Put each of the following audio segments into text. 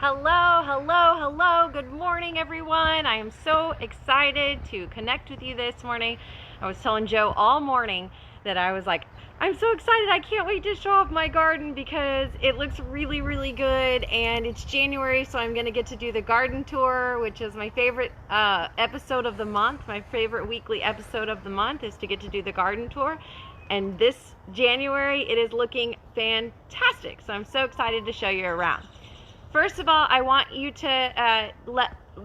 Hello, hello, hello. Good morning, everyone. I am so excited to connect with you this morning. I was telling Joe all morning that I was like, I'm so excited. I can't wait to show off my garden because it looks really, really good. And it's January, so I'm going to get to do the garden tour, which is my favorite episode of the month. My favorite weekly episode of the month is to get to do the garden tour. And this January, it is looking fantastic. So I'm so excited to show you around. First of all, I want you to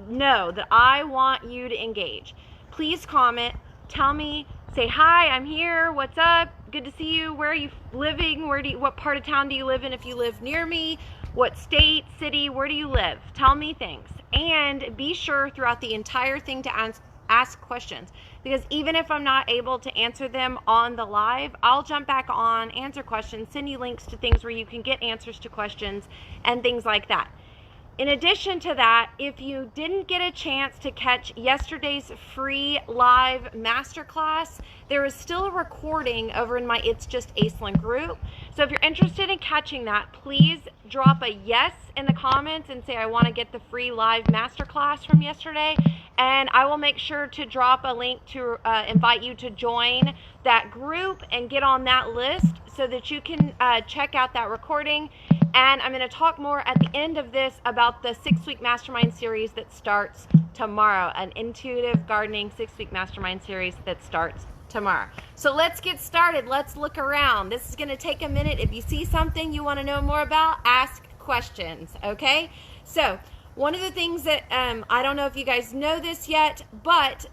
know that I want you to engage. Please comment, tell me, say hi, I'm here, what's up, good to see you, where are you living, what part of town do you live in if you live near me, what state, city, where do you live? Tell me things. And be sure throughout the entire thing to ask questions, because even if I'm not able to answer them on the live, I'll jump back on, answer questions, send you links to things where you can get answers to questions and things like that. In addition to that, if you didn't get a chance to catch yesterday's free live masterclass, there is still a recording over in my It's Just Aislynn group. So if you're interested in catching that, please drop a yes in the comments and say I want to get the free live masterclass from yesterday, and I will make sure to drop a link to invite you to join that group and get on that list so that you can check out that recording. And I'm going to talk more at the end of this about the 6-week mastermind series that starts tomorrow, an intuitive gardening 6-week mastermind series that starts tomorrow. So let's get started. Let's look around. This is going to take a minute. If you see something you want to know more about, ask questions, okay? So one of the things that I don't know if you guys know this yet, but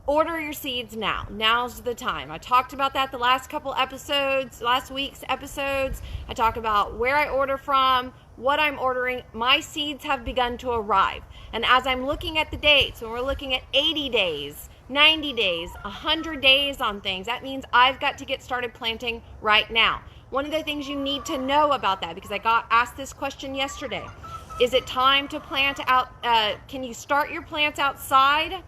order your seeds now. Now's the time. I talked about that the last couple episodes, last week's episodes. I talked about where I order from, what I'm ordering. My seeds have begun to arrive. And as I'm looking at the dates, when we're looking at 80 days, 90 days, 100 days on things, that means I've got to get started planting right now. One of the things you need to know about that, because I got asked this question yesterday, is it time to plant out? Can you start your plants outside?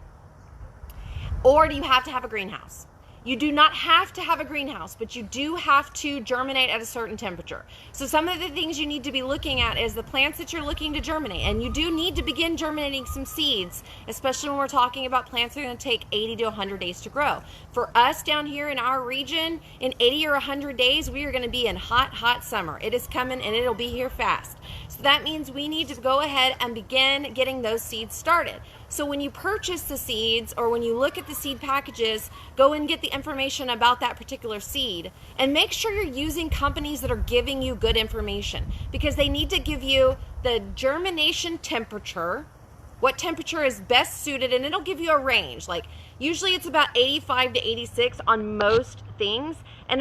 Or do you have to have a greenhouse? You do not have to have a greenhouse, but you do have to germinate at a certain temperature. So some of the things you need to be looking at is the plants that you're looking to germinate. And you do need to begin germinating some seeds, especially when we're talking about plants that are going to take 80 to 100 days to grow. For us down here in our region, in 80 or 100 days, we are going to be in hot, hot summer. It is coming and it'll be here fast. So that means we need to go ahead and begin getting those seeds started. So when you purchase the seeds or when you look at the seed packages, go and get the information about that particular seed and make sure you're using companies that are giving you good information, because they need to give you the germination temperature, what temperature is best suited, and it'll give you a range. Like usually it's about 85 to 86 on most things, and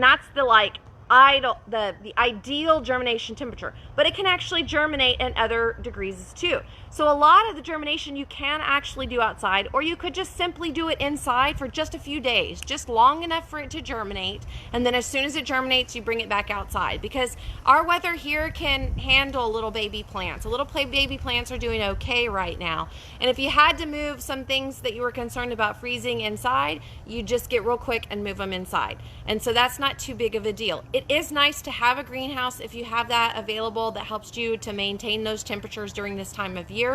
that's the ideal germination temperature, but it can actually germinate in other degrees too. So a lot of the germination you can actually do outside, or you could just simply do it inside for just a few days, just long enough for it to germinate, and then as soon as it germinates, you bring it back outside, because our weather here can handle little baby plants. Baby plants are doing okay right now, and if you had to move some things that you were concerned about freezing inside, you just get real quick and move them inside, and so that's not too big of a deal. It is nice to have a greenhouse if you have that available that helps you to maintain those temperatures during this time of year.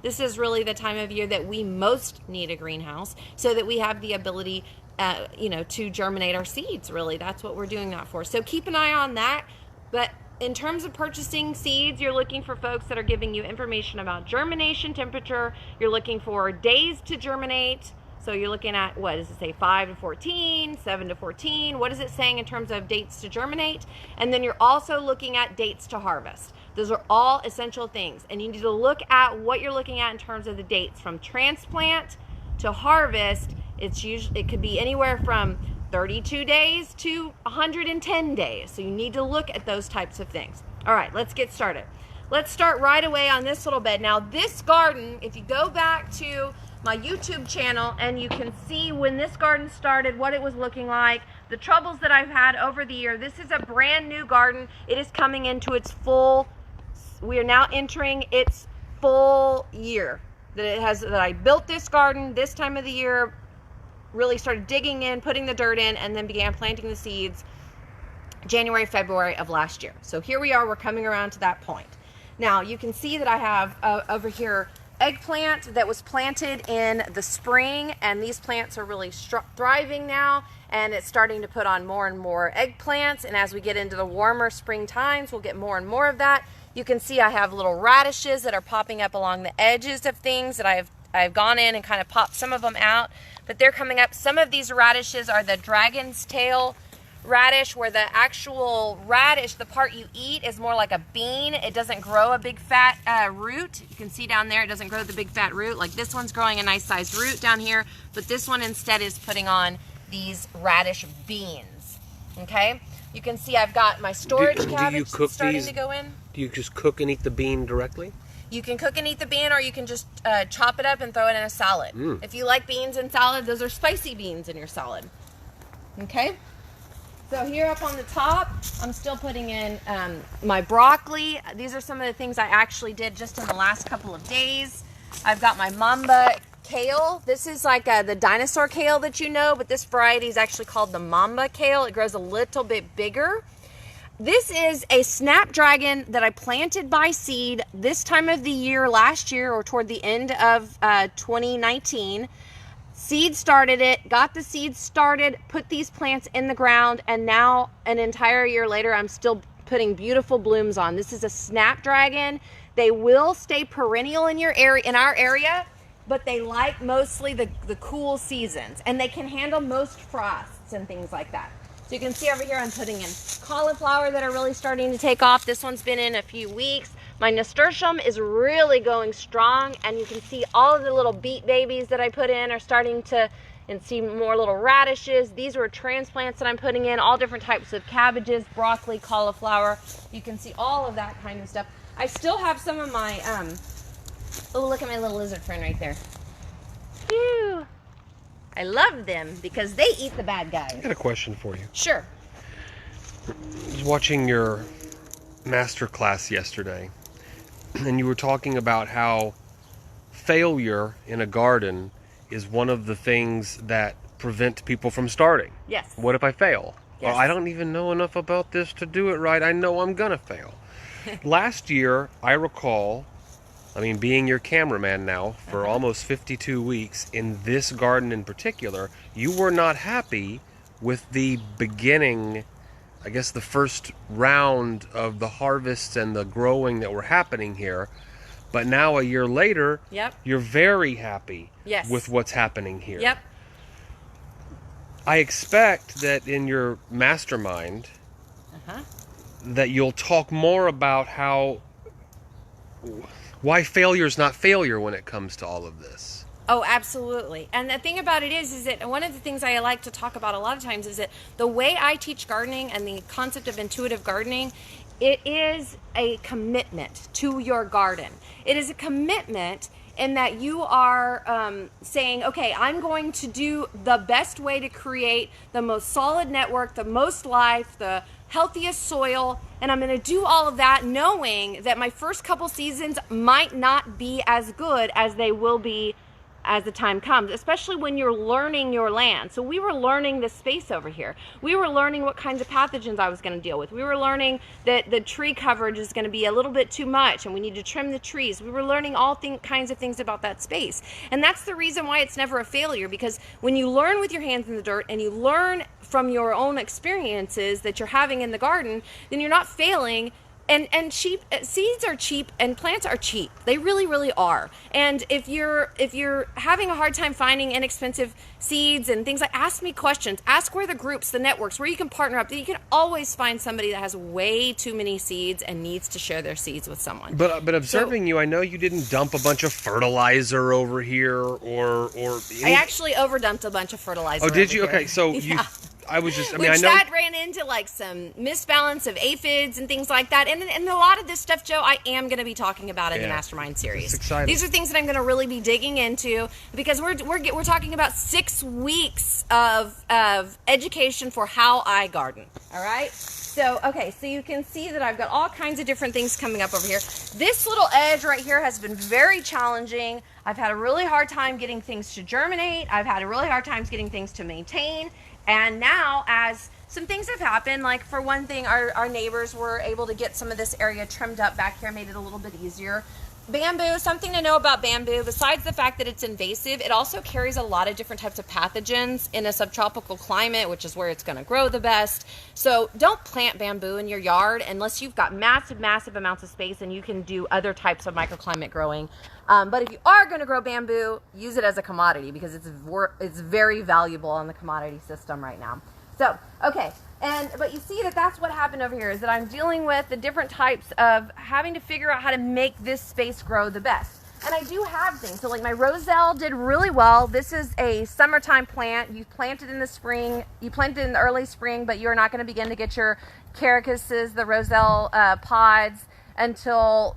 This is really the time of year that we most need a greenhouse so that we have the ability to germinate our seeds. Really, that's what we're doing that for. So keep an eye on that. But in terms of purchasing seeds, you're looking for folks that are giving you information about germination temperature. You're looking for days to germinate. So you're looking at, what does it say, 5 to 14, 7 to 14? What is it saying in terms of dates to germinate? And then you're also looking at dates to harvest. Those are all essential things. And you need to look at what you're looking at in terms of the dates. From transplant to harvest, it could be anywhere from 32 days to 110 days. So you need to look at those types of things. All right, let's get started. Let's start right away on this little bed. Now, this garden, if you go back to my YouTube channel and you can see when this garden started, what it was looking like, the troubles that I've had over the year. This is a brand new garden. It is coming into its we are now entering its full year that I built this garden this time of the year, really started digging in, putting the dirt in, and then began planting the seeds January, February of last year. So here we are, we're coming around to that point. Now you can see that I have over here eggplant that was planted in the spring, and these plants are really thriving now, and it's starting to put on more and more eggplants, and as we get into the warmer spring times, we'll get more and more of that. You can see I have little radishes that are popping up along the edges of things that I've gone in and kind of popped some of them out, but they're coming up. Some of these radishes are the dragon's tail radish, where the actual radish, the part you eat, is more like a bean. It doesn't grow a big fat root. You can see down there it doesn't grow the big fat root. Like this one's growing a nice sized root down here, but this one instead is putting on these radish beans. Okay, you can see I've got my storage cabbage starting to go in. Do you just cook and eat the bean directly? You can cook and eat the bean, or you can just chop it up and throw it in a salad. If you like beans in salad, those are spicy beans in your salad. Okay? So here up on the top, I'm still putting in my broccoli. These are some of the things I actually did just in the last couple of days. I've got my mamba kale. This is like the dinosaur kale that you know, but this variety is actually called the mamba kale. It grows a little bit bigger. This is a snapdragon that I planted by seed this time of the year last year, or toward the end of 2019. Seed started it, got the seeds started, put these plants in the ground, and now an entire year later, I'm still putting beautiful blooms on. This is a snapdragon. They will stay perennial in your area, in our area, but they like mostly the cool seasons, and they can handle most frosts and things like that. So you can see over here I'm putting in cauliflower that are really starting to take off. This one's been in a few weeks. My nasturtium is really going strong, and you can see all of the little beet babies that I put in are starting to, and see more little radishes. These were transplants that I'm putting in, all different types of cabbages, broccoli, cauliflower. You can see all of that kind of stuff. I still have some of my, oh, look at my little lizard friend right there. Phew. I love them because they eat the bad guys. I got a question for you. Sure. I was watching your master class yesterday, and you were talking about how failure in a garden is one of the things that prevent people from starting. Yes. What if I fail? Yes. Well, I don't even know enough about this to do it right. I know I'm gonna fail. Last year, I recall, I mean, being your cameraman now for almost 52 weeks in this garden in particular, you were not happy with the beginning, I guess the first round of the harvests and the growing that were happening here. But now a year later, you're very happy with what's happening here. Yep. I expect that in your mastermind that you'll talk more about why failure is not failure when it comes to all of this. Oh, absolutely. And the thing about it is that one of the things I like to talk about a lot of times is that the way I teach gardening and the concept of intuitive gardening, it is a commitment to your garden. It is a commitment in that you are saying, okay, I'm going to do the best way to create the most solid network, the most life, the healthiest soil, and I'm going to do all of that knowing that my first couple seasons might not be as good as they will be as the time comes, especially when you're learning your land. So we were learning this space over here. We were learning what kinds of pathogens I was going to deal with. We were learning that the tree coverage is going to be a little bit too much and we need to trim the trees. We were learning all kinds of things about that space. And that's the reason why it's never a failure, because when you learn with your hands in the dirt and you learn from your own experiences that you're having in the garden, then you're not failing. And seeds are cheap and plants are cheap. They really, really are. And if you're having a hard time finding inexpensive seeds and things, like, ask me questions. Ask where the groups, the networks, where you can partner up. You can always find somebody that has way too many seeds and needs to share their seeds with someone. But observing you, I know you didn't dump a bunch of fertilizer over here or I actually overdumped a bunch of fertilizer. Oh, did you? Over here. Okay, so you. I was just, I mean, Which I know that ran into like some misbalance of aphids and things like that. And a lot of this stuff, Joe, I am going to be exciting about in the Mastermind series. It's exciting. These are things that I'm going to really be digging into, because we're talking about 6 weeks of education for how I garden. All right. So, okay, so you can see that I've got all kinds of different things coming up over here. This little edge right here has been very challenging. I've had a really hard time getting things to germinate. I've had a really hard time getting things to maintain. And now, as some things have happened. Like for one thing, our neighbors were able to get some of this area trimmed up back here, made it a little bit easier. Bamboo, something to know about bamboo, besides the fact that it's invasive, it also carries a lot of different types of pathogens in a subtropical climate, which is where it's going to grow the best. So don't plant bamboo in your yard unless you've got massive, massive amounts of space and you can do other types of microclimate growing. But if you are going to grow bamboo, use it as a commodity because it's very valuable on the commodity system right now. So, okay. But you see that's what happened over here is that I'm dealing with the different types of having to figure out how to make this space grow the best. And I do have things. So like my roselle did really well. This is a summertime plant. You planted in the spring. You planted in the early spring, but you're not going to begin to get your caricases, the roselle pods until,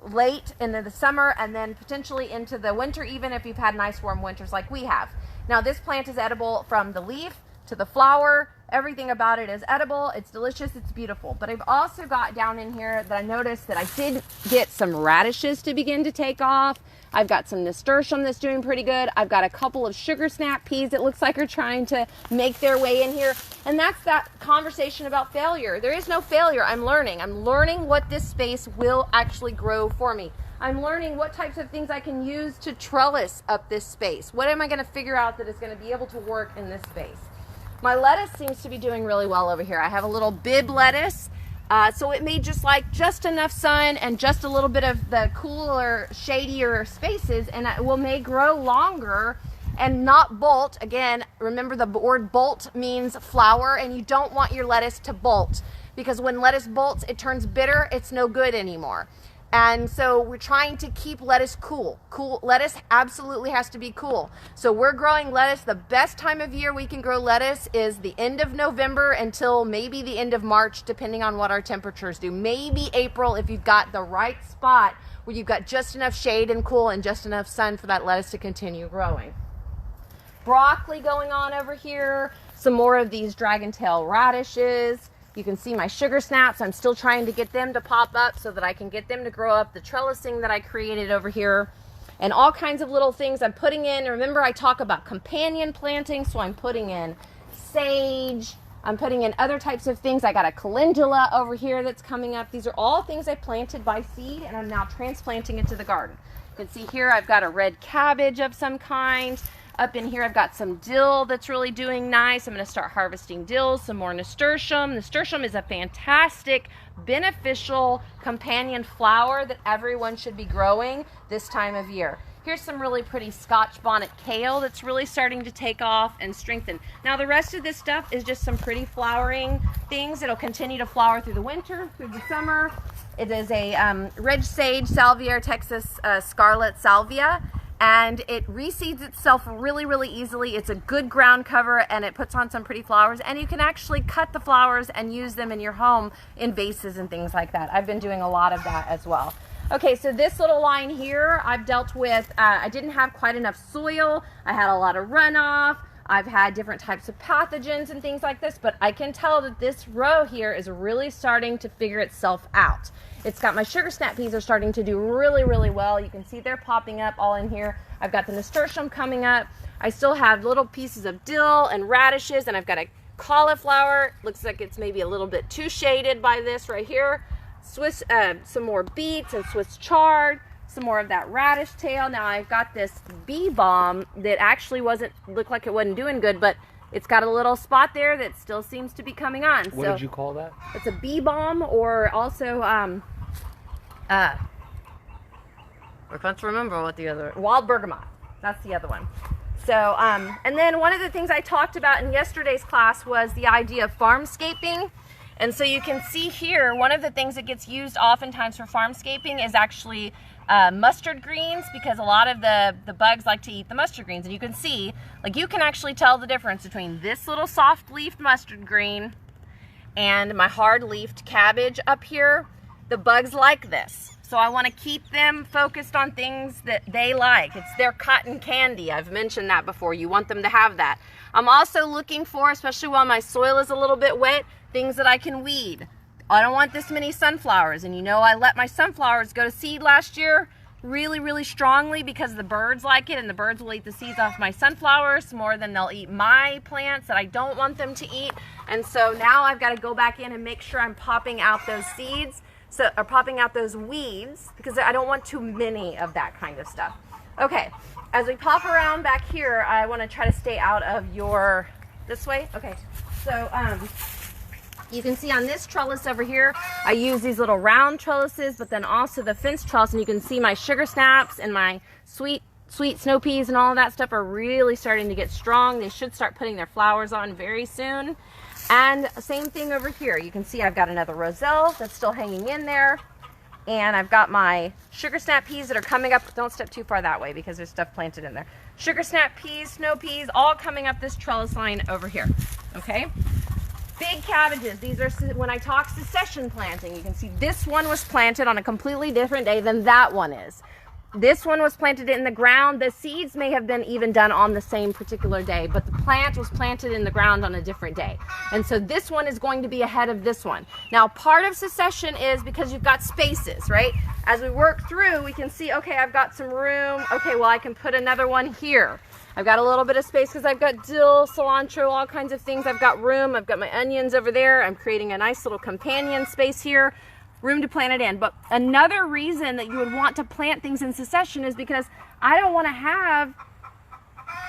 late into the summer and then potentially into the winter, even if you've had nice warm winters like we have. Now this plant is edible from the leaf to the flower. Everything about it is edible. It's delicious. It's beautiful. But I've also got down in here that I noticed that I did get some radishes to begin to take off. I've got some nasturtium that's doing pretty good. I've got a couple of sugar snap peas that looks like are trying to make their way in here. And that's that conversation about failure. There is no failure. I'm learning. I'm learning what this space will actually grow for me. I'm learning what types of things I can use to trellis up this space. What am I going to figure out that is going to be able to work in this space? My lettuce seems to be doing really well over here. I have a little bib lettuce, so it made just enough sun and just a little bit of the cooler, shadier spaces, and it may grow longer and not bolt. Again, remember the word bolt means flower, and you don't want your lettuce to bolt because when lettuce bolts, it turns bitter. It's no good anymore. And so we're trying to keep lettuce cool. Lettuce absolutely has to be cool. So we're growing lettuce. The best time of year we can grow lettuce is the end of November until maybe the end of March, depending on what our temperatures do. Maybe April if you've got the right spot where you've got just enough shade and cool and just enough sun for that lettuce to continue growing. Broccoli going on over here. Some more of these dragon tail radishes. You can see my sugar snaps. I'm still trying to get them to pop up so that I can get them to grow up. The trellising that I created over here and all kinds of little things I'm putting in. Remember, I talk about companion planting, so I'm putting in sage. I'm putting in other types of things. I got a calendula over here that's coming up. These are all things I planted by seed, and I'm now transplanting into the garden. You can see here I've got a red cabbage of some kind. Up in here, I've got some dill that's really doing nice. I'm going to start harvesting dill, some more nasturtium. Nasturtium is a fantastic, beneficial companion flower that everyone should be growing this time of year. Here's some really pretty Scotch bonnet kale that's really starting to take off and strengthen. Now, the rest of this stuff is just some pretty flowering things. It'll continue to flower through the winter, through the summer. It is a red sage, Salvia, Texas scarlet salvia. And it reseeds itself really, really easily. It's a good ground cover and it puts on some pretty flowers, and you can actually cut the flowers and use them in your home in vases and things like that. I've been doing a lot of that as well. Okay, so this little line here, I've dealt with, I didn't have quite enough soil. I had a lot of runoff. I've had different types of pathogens and things like this, but I can tell that this row here is really starting to figure itself out. It's got my sugar snap peas are starting to do really, really well. You can see they're popping up all in here. I've got the nasturtium coming up. I still have little pieces of dill and radishes, and I've got a cauliflower. Looks like it's maybe a little bit too shaded by this right here. Some more beets and Swiss chard. Some more of that radish tail. Now I've got this bee balm that actually looked like it wasn't doing good, but it's got a little spot there that still seems to be coming on. What did you call that? It's a bee balm, or also I can't remember what the other, wild bergamot. That's the other one. So and then one of the things I talked about in yesterday's class was the idea of farmscaping. And so you can see here, one of the things that gets used oftentimes for farmscaping is actually mustard greens, because a lot of the bugs like to eat the mustard greens. And you can see, like, you can actually tell the difference between this little soft leafed mustard green and my hard leafed cabbage up here. The bugs like this. So I want to keep them focused on things that they like. It's their cotton candy. I've mentioned that before. You want them to have that. I'm also looking for, especially while my soil is a little bit wet, things that I can weed. I don't want this many sunflowers. And you know, I let my sunflowers go to seed last year. really, really strongly because the birds like it, and the birds will eat the seeds off my sunflowers more than they'll eat my plants that I don't want them to eat. And so now I've got to go back in and make sure I'm popping out those seeds, or popping out those weeds, because I don't want too many of that kind of stuff. Okay, as we pop around back here, I want to try to stay out of your, this way? Okay, so you can see on this trellis over here, I use these little round trellises, but then also the fence trellis, and you can see my sugar snaps and my sweet snow peas and all of that stuff are really starting to get strong. They should start putting their flowers on very soon. And same thing over here. You can see I've got another roselle that's still hanging in there. And I've got my sugar snap peas that are coming up. Don't step too far that way because there's stuff planted in there. Sugar snap peas, snow peas, all coming up this trellis line over here. Okay? Big cabbages. These are, when I talk succession planting, you can see this one was planted on a completely different day than that one is. This one was planted in the ground. The seeds may have been even done on the same particular day, but the plant was planted in the ground on a different day. And so this one is going to be ahead of this one. Now, part of succession is because you've got spaces, right? As we work through, we can see, okay, I've got some room. Okay, well, I can put another one here. I've got a little bit of space because I've got dill, cilantro, all kinds of things. I've got room. I've got my onions over there. I'm creating a nice little companion space here. Room to plant it in. But another reason that you would want to plant things in succession is because I don't want to have,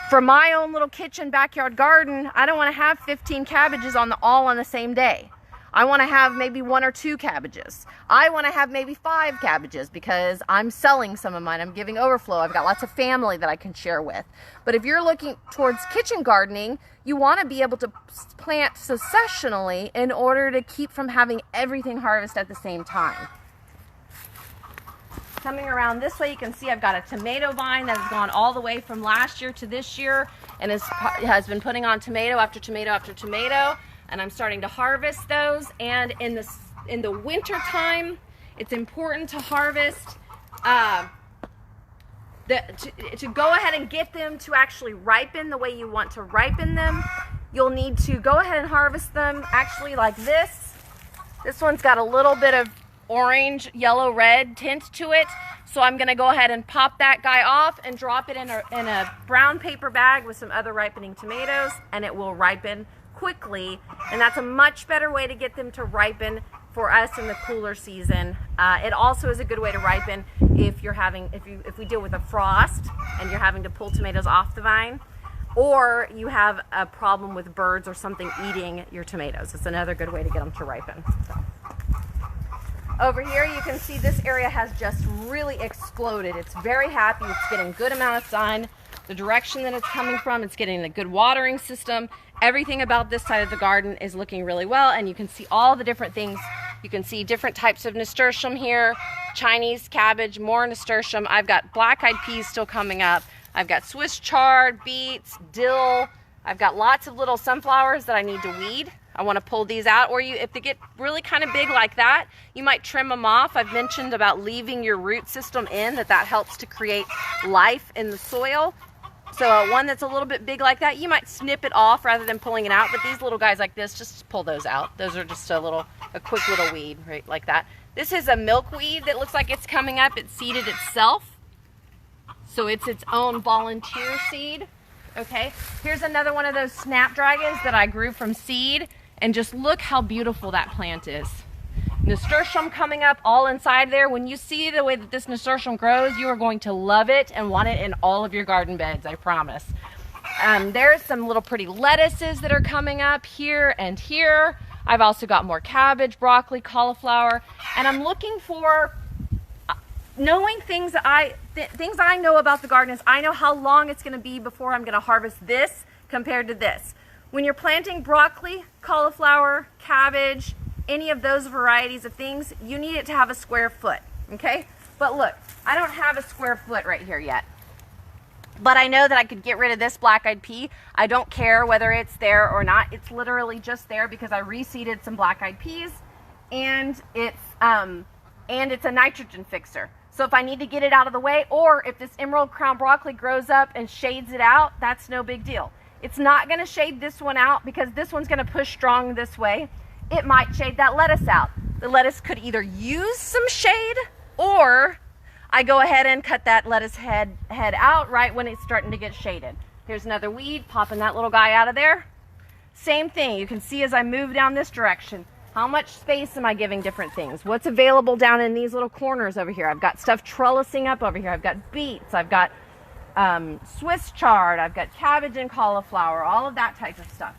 for my own little kitchen backyard garden, I don't want to have 15 cabbages all on the same day. I want to have maybe 1 or 2 cabbages. I want to have maybe 5 cabbages because I'm selling some of mine. I'm giving overflow. I've got lots of family that I can share with. But if you're looking towards kitchen gardening, you want to be able to plant successionally in order to keep from having everything harvest at the same time. Coming around this way, you can see I've got a tomato vine that has gone all the way from last year to this year and has been putting on tomato after tomato after tomato. And I'm starting to harvest those. And in the winter time, it's important to harvest, to go ahead and get them to actually ripen the way you want to ripen them. You'll need to go ahead and harvest them actually like this. This one's got a little bit of orange, yellow, red tint to it. So I'm gonna go ahead and pop that guy off and drop it in a brown paper bag with some other ripening tomatoes, and it will ripen quickly, and that's a much better way to get them to ripen for us in the cooler season. It also is a good way to ripen if we deal with a frost and you're having to pull tomatoes off the vine, or you have a problem with birds or something eating your tomatoes. It's another good way to get them to ripen. So. Over here you can see this area has just really exploded. It's very happy. It's getting a good amount of sun. The direction that it's coming from, it's getting a good watering system. Everything about this side of the garden is looking really well, and you can see all the different things. You can see different types of nasturtium here, Chinese cabbage, more nasturtium. I've got black-eyed peas still coming up. I've got Swiss chard, beets, dill. I've got lots of little sunflowers that I need to weed. I want to pull these out, or if they get really kind of big like that, you might trim them off. I've mentioned about leaving your root system in, that helps to create life in the soil. So one that's a little bit big like that, you might snip it off rather than pulling it out. But these little guys like this, just pull those out. Those are just a quick little weed, right, like that. This is a milkweed that looks like it's coming up. It's seeded itself. So it's its own volunteer seed. Okay, here's another one of those snapdragons that I grew from seed. And just look how beautiful that plant is. Nasturtium coming up all inside there. When you see the way that this nasturtium grows, you are going to love it and want it in all of your garden beds, I promise. There's some little pretty lettuces that are coming up here and here. I've also got more cabbage, broccoli, cauliflower, and I'm looking for knowing things things I know about the garden is I know how long it's going to be before I'm going to harvest this compared to this. When you're planting broccoli, cauliflower, cabbage, any of those varieties of things, you need it to have a square foot, okay? But look, I don't have a square foot right here yet. But I know that I could get rid of this black-eyed pea. I don't care whether it's there or not. It's literally just there because I reseeded some black-eyed peas, and it's a nitrogen fixer. So if I need to get it out of the way, or if this emerald crown broccoli grows up and shades it out, that's no big deal. It's not going to shade this one out because this one's going to push strong this way. It might shade that lettuce out. The lettuce could either use some shade, or I go ahead and cut that lettuce head out right when it's starting to get shaded. Here's another weed, popping that little guy out of there. Same thing, you can see as I move down this direction, how much space am I giving different things? What's available down in these little corners over here? I've got stuff trellising up over here. I've got beets, I've got Swiss chard, I've got cabbage and cauliflower, all of that type of stuff.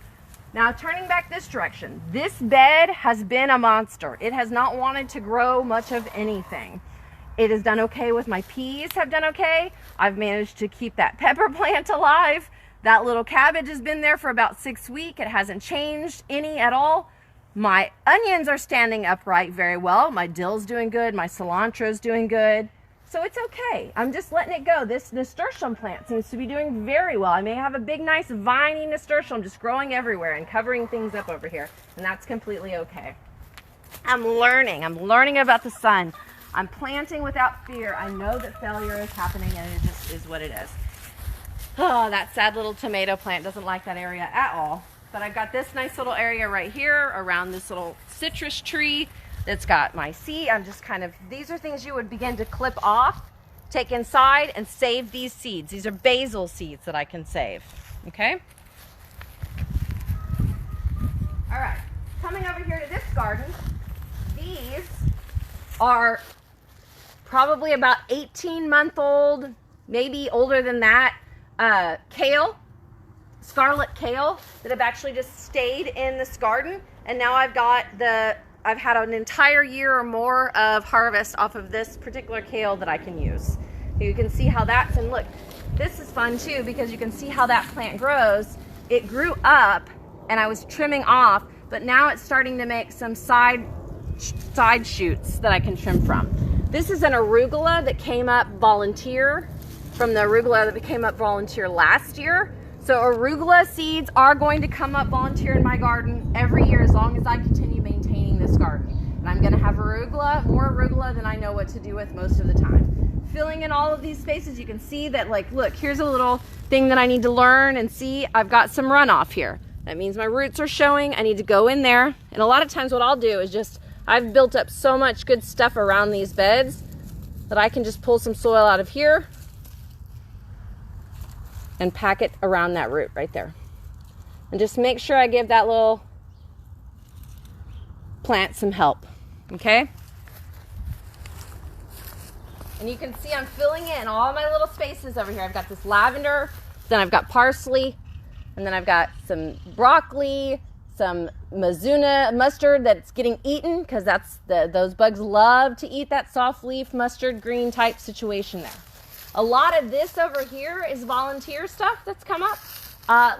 Now turning back this direction, this bed has been a monster. It has not wanted to grow much of anything. It has done okay with my peas, have done okay. I've managed to keep that pepper plant alive. That little cabbage has been there for about 6 weeks. It hasn't changed any at all. My onions are standing upright very well. My dill's doing good. My cilantro's doing good. So it's okay. I'm just letting it go. This nasturtium plant seems to be doing very well. I may have a big, nice, viney nasturtium just growing everywhere and covering things up over here. And that's completely okay. I'm learning. I'm learning about the sun. I'm planting without fear. I know that failure is happening, and it just is what it is. Oh, that sad little tomato plant doesn't like that area at all. But I've got this nice little area right here around this little citrus tree that's got my seed. I'm just kind of, these are things you would begin to clip off, take inside, and save these seeds. These are basil seeds that I can save, okay? All right, coming over here to this garden, these are probably about 18-month-old, maybe older than that, kale, scarlet kale that have actually just stayed in this garden. And now I've had an entire year or more of harvest off of this particular kale that I can use. You can see how that's, and look, this is fun too because you can see how that plant grows. It grew up and I was trimming off, but now it's starting to make some side shoots that I can trim from. This is an arugula that came up volunteer from the arugula that came up volunteer last year. So arugula seeds are going to come up volunteer in my garden every year as long as I continue maintaining this garden. And I'm going to have arugula, more arugula than I know what to do with most of the time. Filling in all of these spaces, you can see that, like, look, here's a little thing that I need to learn and see. I've got some runoff here. That means my roots are showing. I need to go in there. And a lot of times what I'll do is just, I've built up so much good stuff around these beds that I can just pull some soil out of here and pack it around that root right there. And just make sure I give that little plant some help, okay? And you can see I'm filling in all my little spaces over here. I've got this lavender, then I've got parsley, and then I've got some broccoli, some Mizuna mustard that's getting eaten because that's those bugs love to eat that soft leaf mustard green type situation there. A lot of this over here is volunteer stuff that's come up.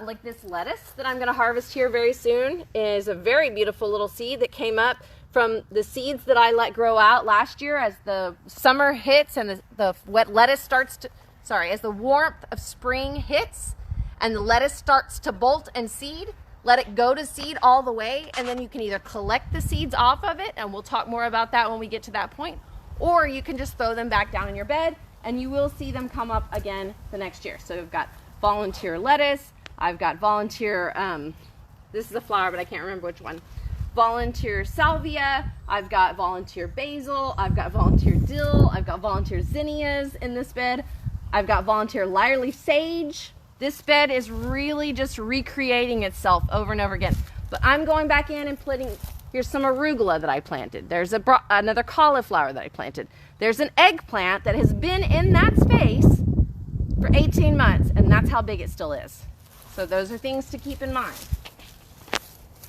Like this lettuce that I'm going to harvest here very soon is a very beautiful little seed that came up from the seeds that I let grow out last year as the summer hits and the wet lettuce starts to, as the warmth of spring hits and the lettuce starts to bolt and seed, let it go to seed all the way, and then you can either collect the seeds off of it, and we'll talk more about that when we get to that point, or you can just throw them back down in your bed and you will see them come up again the next year. So we've got volunteer lettuce, I've got volunteer, this is a flower, but I can't remember which one. Volunteer salvia, I've got volunteer basil, I've got volunteer dill, I've got volunteer zinnias in this bed, I've got volunteer lyre-leaf sage. This bed is really just recreating itself over and over again. But I'm going back in and planting, here's some arugula that I planted. There's another cauliflower that I planted. There's an eggplant that has been in that space for 18 months, and that's how big it still is. So those are things to keep in mind.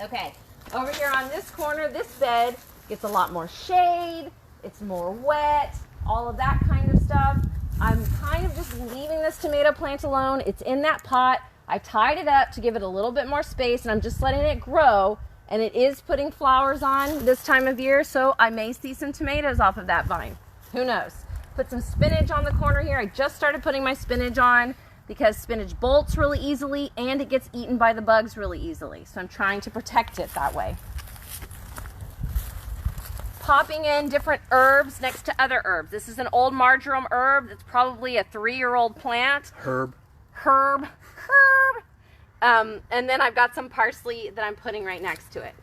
Okay, over here on this corner, this bed gets a lot more shade, it's more wet, all of that kind of stuff. I'm kind of just leaving this tomato plant alone. It's in that pot. I tied it up to give it a little bit more space, and I'm just letting it grow, and it is putting flowers on this time of year, so I may see some tomatoes off of that vine. Who knows? Put some spinach on the corner here. I just started putting my spinach on because spinach bolts really easily and it gets eaten by the bugs really easily. So I'm trying to protect it that way. Popping in different herbs next to other herbs. This is an old marjoram herb. It's probably a 3-year-old plant. Herb. And then I've got some parsley that I'm putting right next to it.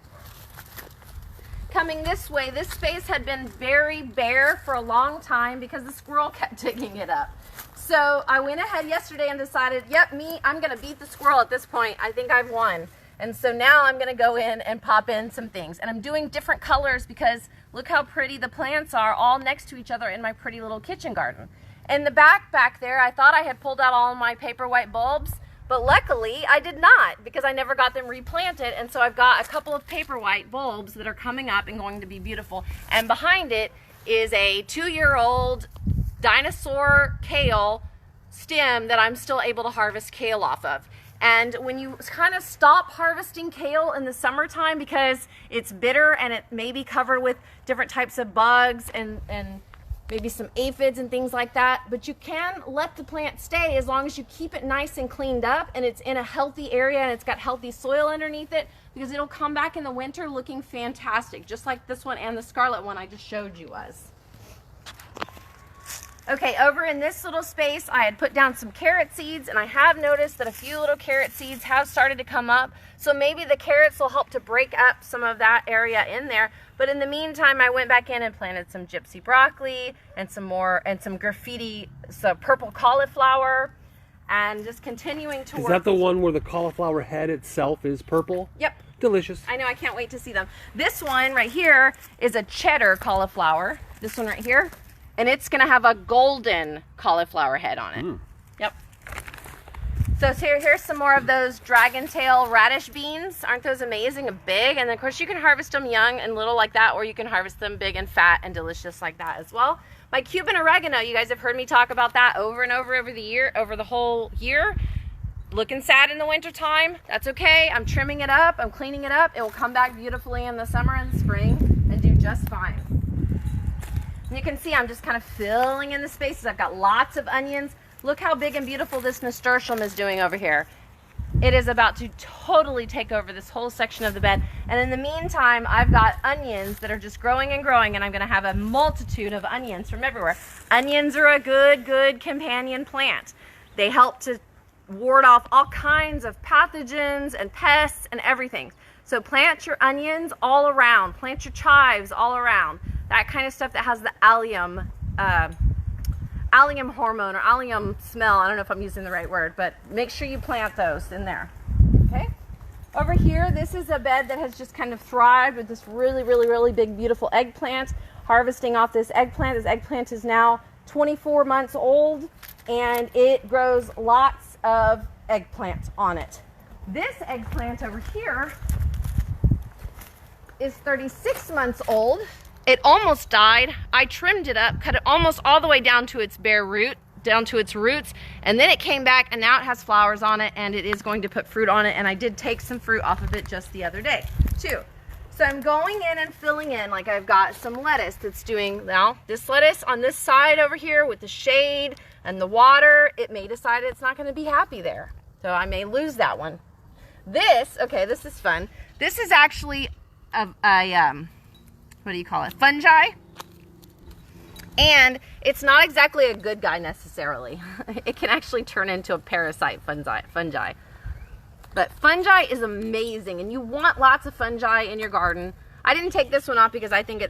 coming this way, this space had been very bare for a long time because the squirrel kept digging it up. So I went ahead yesterday and decided, yep, I'm gonna beat the squirrel at this point. I think I've won. And so now I'm gonna go in and pop in some things. And I'm doing different colors because look how pretty the plants are all next to each other in my pretty little kitchen garden. In the back there, I thought I had pulled out all my paper white bulbs, but luckily I did not because I never got them replanted. And so I've got a couple of paper white bulbs that are coming up and going to be beautiful. And behind it is a 2-year-old dinosaur kale stem that I'm still able to harvest kale off of. And when you kind of stop harvesting kale in the summertime because it's bitter and it may be covered with different types of bugs and maybe some aphids and things like that, but you can let the plant stay as long as you keep it nice and cleaned up and it's in a healthy area and it's got healthy soil underneath it, because it'll come back in the winter looking fantastic, just like this one and the scarlet one I just showed you was. Okay, over in this little space, I had put down some carrot seeds, and I have noticed that a few little carrot seeds have started to come up. So maybe the carrots will help to break up some of that area in there. But in the meantime, I went back in and planted some gypsy broccoli and some graffiti, so purple cauliflower, and just continuing to work. Is that the one where the cauliflower head itself is purple? Yep. Delicious. I know, I can't wait to see them. This one right here is a cheddar cauliflower. This one right here. And it's going to have a golden cauliflower head on it. Mm. Yep. So here's some more of those dragon tail radish beans. Aren't those amazing and big? And of course you can harvest them young and little like that, or you can harvest them big and fat and delicious like that as well. My Cuban oregano, you guys have heard me talk about that over and over over the whole year. Looking sad in the winter time. That's okay. I'm trimming it up. I'm cleaning it up. It will come back beautifully in the summer and the spring and do just fine. And you can see I'm just kind of filling in the spaces. I've got lots of onions. Look how big and beautiful this nasturtium is doing over here. It is about to totally take over this whole section of the bed. And in the meantime, I've got onions that are just growing and growing, and I'm going to have a multitude of onions from everywhere. Onions are a good companion plant. They help to ward off all kinds of pathogens and pests and everything. So plant your onions all around. Plant your chives all around. That kind of stuff that has the allium hormone or allium smell. I don't know if I'm using the right word, but make sure you plant those in there. Okay. Over here, this is a bed that has just kind of thrived with this really big, beautiful eggplant. Harvesting off this eggplant. This eggplant is now 24 months old, and it grows lots of eggplant on it. This eggplant over here is 36 months old. It almost died. I trimmed it up, cut it almost all the way down to its bare root, down to its roots, and then it came back and now it has flowers on it and it is going to put fruit on it, and I did take some fruit off of it just the other day too. So I'm going in and filling in, like I've got some lettuce that's doing, now this lettuce on this side over here with the shade and the water, it may decide it's not going to be happy there. So I may lose that one. This, okay, this is fun. This is actually what do you call it? Fungi. And it's not exactly a good guy necessarily. It can actually turn into a parasite fungi. But fungi is amazing, and you want lots of fungi in your garden. I didn't take this one off because I think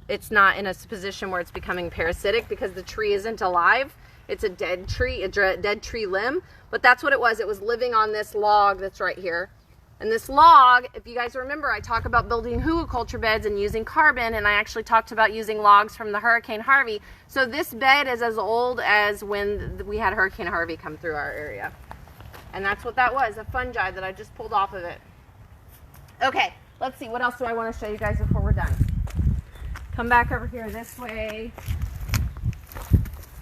it's not in a position where it's becoming parasitic because the tree isn't alive. It's a dead tree, a dead tree limb. But that's what it was. It was living on this log that's right here. And this log, if you guys remember, I talk about building hugelkultur beds and using carbon, and I actually talked about using logs from the Hurricane Harvey. So this bed is as old as when we had Hurricane Harvey come through our area. And that's what that was, a fungi that I just pulled off of it. Okay, let's see, what else do I want to show you guys before we're done? Come back over here this way.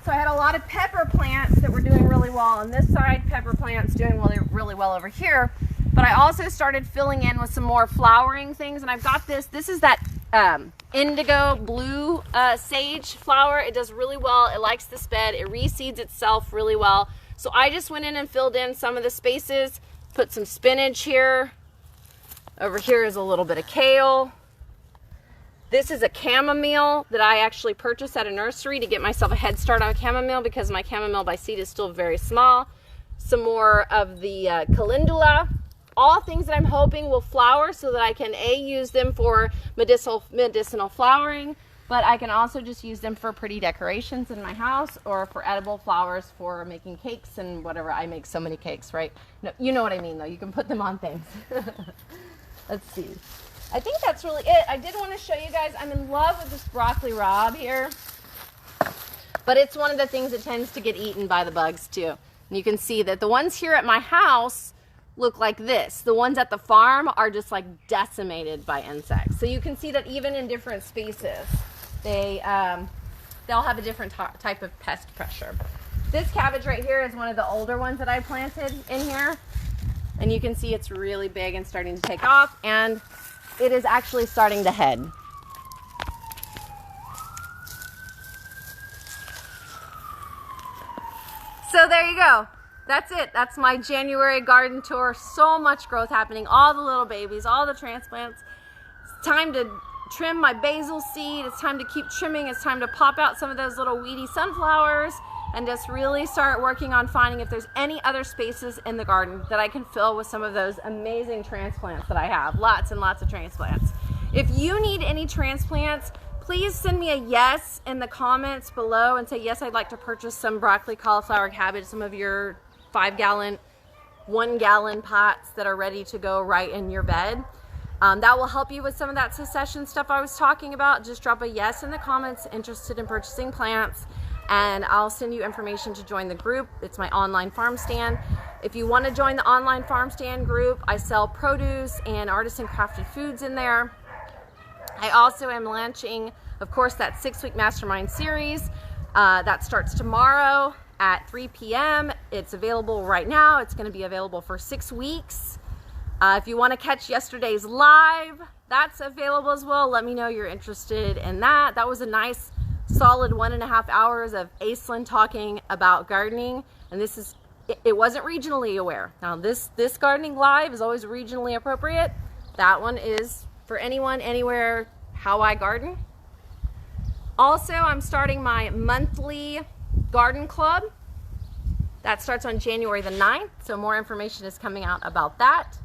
So I had a lot of pepper plants that were doing really well on this side, pepper plants doing really well over here. But I also started filling in with some more flowering things, and I've got this is that indigo blue sage flower. It does really well. It likes this bed. It reseeds itself really well. So I just went in and filled in some of the spaces, put some spinach here. Over here is a little bit of kale. This is a chamomile that I actually purchased at a nursery to get myself a head start on chamomile because my chamomile by seed is still very small. Some more of the calendula. all things that I'm hoping will flower so that I can use them for medicinal flowering, but I can also just use them for pretty decorations in my house or for edible flowers for making cakes and whatever. I make so many cakes, right? No, you know what I mean though. You can put them on things. Let's see. I think that's really it. I did want to show you guys, I'm in love with this broccoli rabe here, but it's one of the things that tends to get eaten by the bugs too. And you can see that the ones here at my house look like this. The ones at the farm are just like decimated by insects. So you can see that even in different species, they'll have a different type of pest pressure. This cabbage right here is one of the older ones that I planted in here. And you can see it's really big and starting to take off, and it is actually starting to head. So there you go. That's it. That's my January garden tour. So much growth happening. All the little babies, all the transplants. It's time to trim my basil seed. It's time to keep trimming. It's time to pop out some of those little weedy sunflowers and just really start working on finding if there's any other spaces in the garden that I can fill with some of those amazing transplants that I have. Lots and lots of transplants. If you need any transplants, please send me a yes in the comments below and say, yes, I'd like to purchase some broccoli, cauliflower, cabbage, some of your 5-gallon, 1-gallon pots that are ready to go right in your bed. That will help you with some of that succession stuff I was talking about. Just drop a yes in the comments, interested in purchasing plants, and I'll send you information to join the group. It's my online farm stand. If you want to join the online farm stand group, I sell produce and artisan crafted foods in there. I also am launching, of course, that 6-week mastermind series that starts tomorrow at 3 p.m. It's available right now. It's going to be available for 6 weeks. If you want to catch yesterday's live, that's available as well. Let me know you're interested in that. That was a nice solid 1.5 hours of Aislynn talking about gardening, and it wasn't regionally aware. Now this gardening live is always regionally appropriate. That one is for anyone, anywhere, how I garden. Also, I'm starting my monthly garden club. That starts on January the 9th, so more information is coming out about that.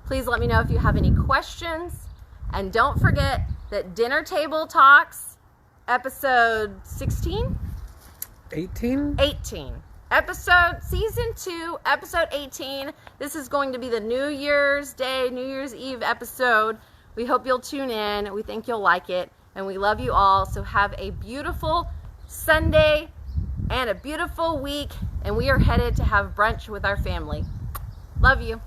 Please let me know if you have any questions, and don't forget that Dinner Table Talks episode 16? 18? 18. Season 2, episode 18. This is going to be the New Year's Day, New Year's Eve episode. We hope you'll tune in. We think you'll like it. And we love you all. So have a beautiful Sunday and a beautiful week. And we are headed to have brunch with our family. Love you.